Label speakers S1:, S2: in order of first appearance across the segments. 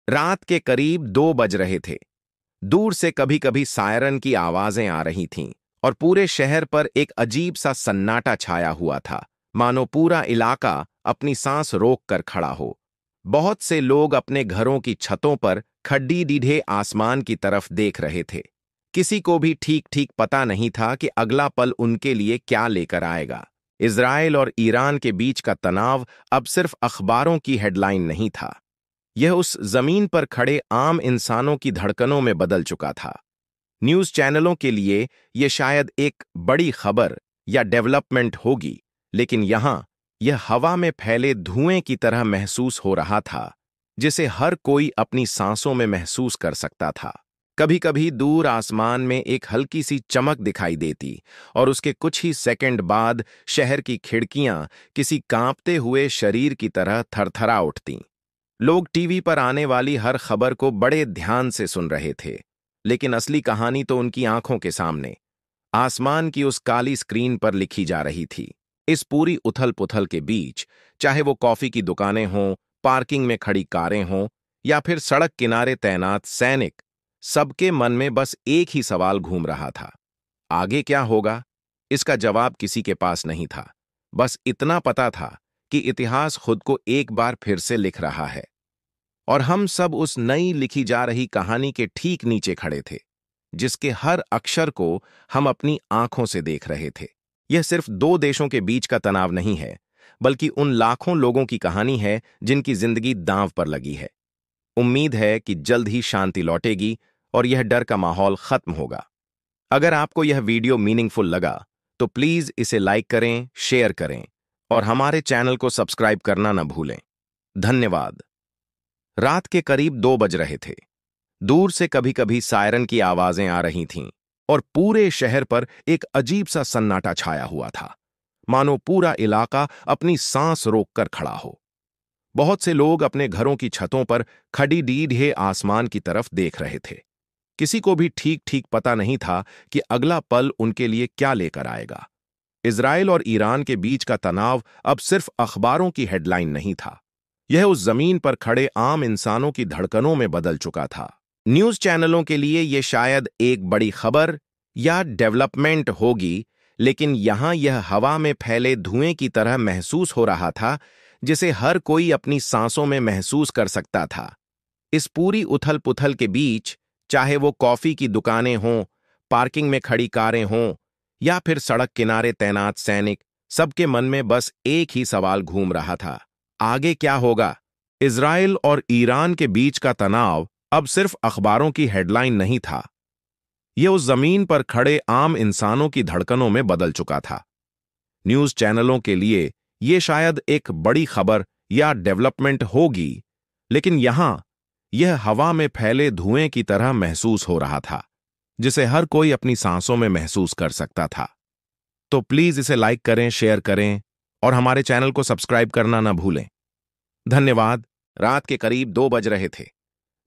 S1: रात के करीब 2 बज रहे थे। दूर से कभी कभी सायरन की आवाजें आ रही थीं और पूरे शहर पर एक अजीब सा सन्नाटा छाया हुआ था, मानो पूरा इलाका अपनी सांस रोक कर खड़ा हो। बहुत से लोग अपने घरों की छतों पर खड्डी डीढ़े आसमान की तरफ देख रहे थे। किसी को भी ठीक ठीक पता नहीं था कि अगला पल उनके लिए क्या लेकर आएगा। इजराइल और ईरान के बीच का तनाव अब सिर्फ अखबारों की हेडलाइन नहीं था। यह उस जमीन पर खड़े आम इंसानों की धड़कनों में बदल चुका था। न्यूज़ चैनलों के लिए यह शायद एक बड़ी खबर या डेवलपमेंट होगी, लेकिन यहां यह हवा में फैले धुएं की तरह महसूस हो रहा था, जिसे हर कोई अपनी सांसों में महसूस कर सकता था। कभी कभी दूर आसमान में एक हल्की सी चमक दिखाई देती और उसके कुछ ही सेकंड बाद शहर की खिड़कियां किसी कांपते हुए शरीर की तरह थरथरा उठतीं। लोग टीवी पर आने वाली हर खबर को बड़े ध्यान से सुन रहे थे, लेकिन असली कहानी तो उनकी आंखों के सामने आसमान की उस काली स्क्रीन पर लिखी जा रही थी। इस पूरी उथल-पुथल के बीच, चाहे वो कॉफी की दुकानें हों, पार्किंग में खड़ी कारें हों या फिर सड़क किनारे तैनात सैनिक, सबके मन में बस एक ही सवाल घूम रहा था। आगे क्या होगा? इसका जवाब किसी के पास नहीं था। बस इतना पता था कि इतिहास खुद को एक बार फिर से लिख रहा है। और हम सब उस नई लिखी जा रही कहानी के ठीक नीचे खड़े थे, जिसके हर अक्षर को हम अपनी आंखों से देख रहे थे। यह सिर्फ दो देशों के बीच का तनाव नहीं है, बल्कि उन लाखों लोगों की कहानी है जिनकी जिंदगी दांव पर लगी है। उम्मीद है कि जल्द ही शांति लौटेगी और यह डर का माहौल खत्म होगा। अगर आपको यह वीडियो मीनिंगफुल लगा, तो प्लीज इसे लाइक करें, शेयर करें और हमारे चैनल को सब्सक्राइब करना न भूलें। धन्यवाद। रात के करीब 2 बज रहे थे। दूर से कभी कभी सायरन की आवाजें आ रही थीं और पूरे शहर पर एक अजीब सा सन्नाटा छाया हुआ था, मानो पूरा इलाका अपनी सांस रोककर खड़ा हो। बहुत से लोग अपने घरों की छतों पर खड़ी डीढ़े आसमान की तरफ देख रहे थे। किसी को भी ठीक ठीक पता नहीं था कि अगला पल उनके लिए क्या लेकर आएगा। इजराइल और ईरान के बीच का तनाव अब सिर्फ अखबारों की हेडलाइन नहीं था। यह उस जमीन पर खड़े आम इंसानों की धड़कनों में बदल चुका था। न्यूज़ चैनलों के लिए यह शायद एक बड़ी खबर या डेवलपमेंट होगी, लेकिन यहां यह हवा में फैले धुएं की तरह महसूस हो रहा था, जिसे हर कोई अपनी सांसों में महसूस कर सकता था। इस पूरी उथल-पुथल के बीच, चाहे वो कॉफी की दुकानें हों, पार्किंग में खड़ी कारें हों या फिर सड़क किनारे तैनात सैनिक, सबके मन में बस एक ही सवाल घूम रहा था। आगे क्या होगा? इजराइल और ईरान के बीच का तनाव अब सिर्फ अखबारों की हेडलाइन नहीं था। यह उस जमीन पर खड़े आम इंसानों की धड़कनों में बदल चुका था। न्यूज़ चैनलों के लिए यह शायद एक बड़ी खबर या डेवलपमेंट होगी, लेकिन यहां यह हवा में फैले धुएं की तरह महसूस हो रहा था, जिसे हर कोई अपनी सांसों में महसूस कर सकता था। तो प्लीज इसे लाइक करें, शेयर करें और हमारे चैनल को सब्सक्राइब करना ना भूलें। धन्यवाद। रात के करीब 2 बज रहे थे।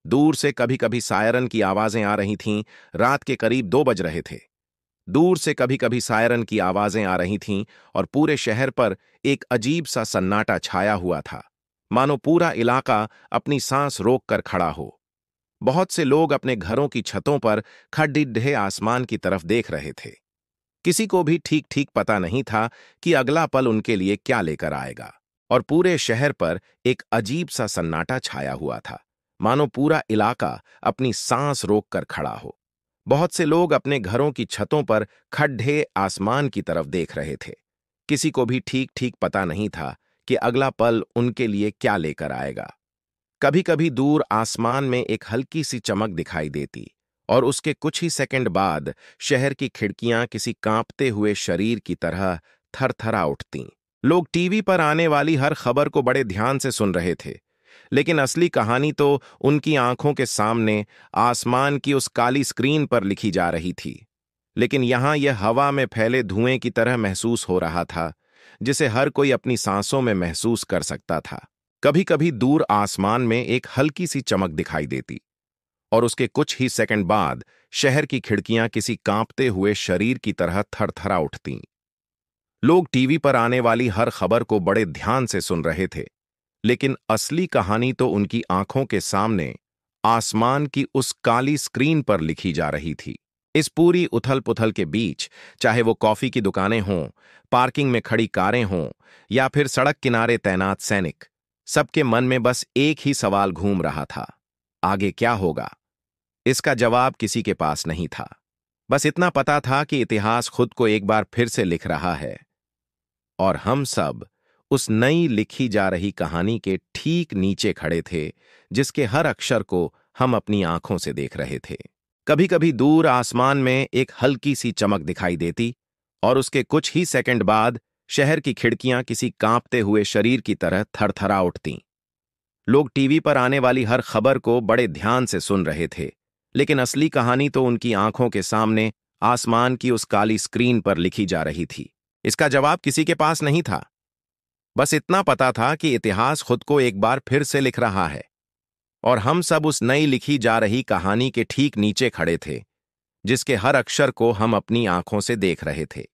S1: दूर से कभी कभी सायरन की आवाजें आ रही थीं। रात के करीब 2 बज रहे थे। दूर से कभी कभी सायरन की आवाजें आ रही थीं और पूरे शहर पर एक अजीब सा सन्नाटा छाया हुआ था, मानो पूरा इलाका अपनी सांस रोक कर खड़ा हो। बहुत से लोग अपने घरों की छतों पर खड़े आसमान की तरफ देख रहे थे। किसी को भी ठीक ठीक पता नहीं था कि अगला पल उनके लिए क्या लेकर आएगा। और पूरे शहर पर एक अजीब सा सन्नाटा छाया हुआ था, मानो पूरा इलाका अपनी सांस रोककर खड़ा हो। बहुत से लोग अपने घरों की छतों पर खड़े आसमान की तरफ देख रहे थे। किसी को भी ठीक ठीक पता नहीं था कि अगला पल उनके लिए क्या लेकर आएगा। कभी कभी दूर आसमान में एक हल्की सी चमक दिखाई देती और उसके कुछ ही सेकंड बाद शहर की खिड़कियां किसी कांपते हुए शरीर की तरह थरथरा उठतीं। लोग टीवी पर आने वाली हर खबर को बड़े ध्यान से सुन रहे थे, लेकिन असली कहानी तो उनकी आंखों के सामने आसमान की उस काली स्क्रीन पर लिखी जा रही थी। लेकिन यहां यह हवा में फैले धुएं की तरह महसूस हो रहा था, जिसे हर कोई अपनी सांसों में महसूस कर सकता था। कभी कभी दूर आसमान में एक हल्की सी चमक दिखाई देती और उसके कुछ ही सेकंड बाद शहर की खिड़कियां किसी कांपते हुए शरीर की तरह थरथरा उठतीं। लोग टीवी पर आने वाली हर खबर को बड़े ध्यान से सुन रहे थे, लेकिन असली कहानी तो उनकी आंखों के सामने आसमान की उस काली स्क्रीन पर लिखी जा रही थी। इस पूरी उथल-पुथल के बीच, चाहे वो कॉफी की दुकानें हों, पार्किंग में खड़ी कारें हों या फिर सड़क किनारे तैनात सैनिक, सबके मन में बस एक ही सवाल घूम रहा था, आगे क्या होगा? इसका जवाब किसी के पास नहीं था। बस इतना पता था कि इतिहास खुद को एक बार फिर से लिख रहा है और हम सब उस नई लिखी जा रही कहानी के ठीक नीचे खड़े थे, जिसके हर अक्षर को हम अपनी आंखों से देख रहे थे। कभी-कभी दूर आसमान में एक हल्की सी चमक दिखाई देती और उसके कुछ ही सेकंड बाद शहर की खिड़कियां किसी कांपते हुए शरीर की तरह थरथरा उठतीं। लोग टीवी पर आने वाली हर खबर को बड़े ध्यान से सुन रहे थे, लेकिन असली कहानी तो उनकी आंखों के सामने आसमान की उस काली स्क्रीन पर लिखी जा रही थी। इसका जवाब किसी के पास नहीं था। बस इतना पता था कि इतिहास खुद को एक बार फिर से लिख रहा है और हम सब उस नई लिखी जा रही कहानी के ठीक नीचे खड़े थे, जिसके हर अक्षर को हम अपनी आंखों से देख रहे थे।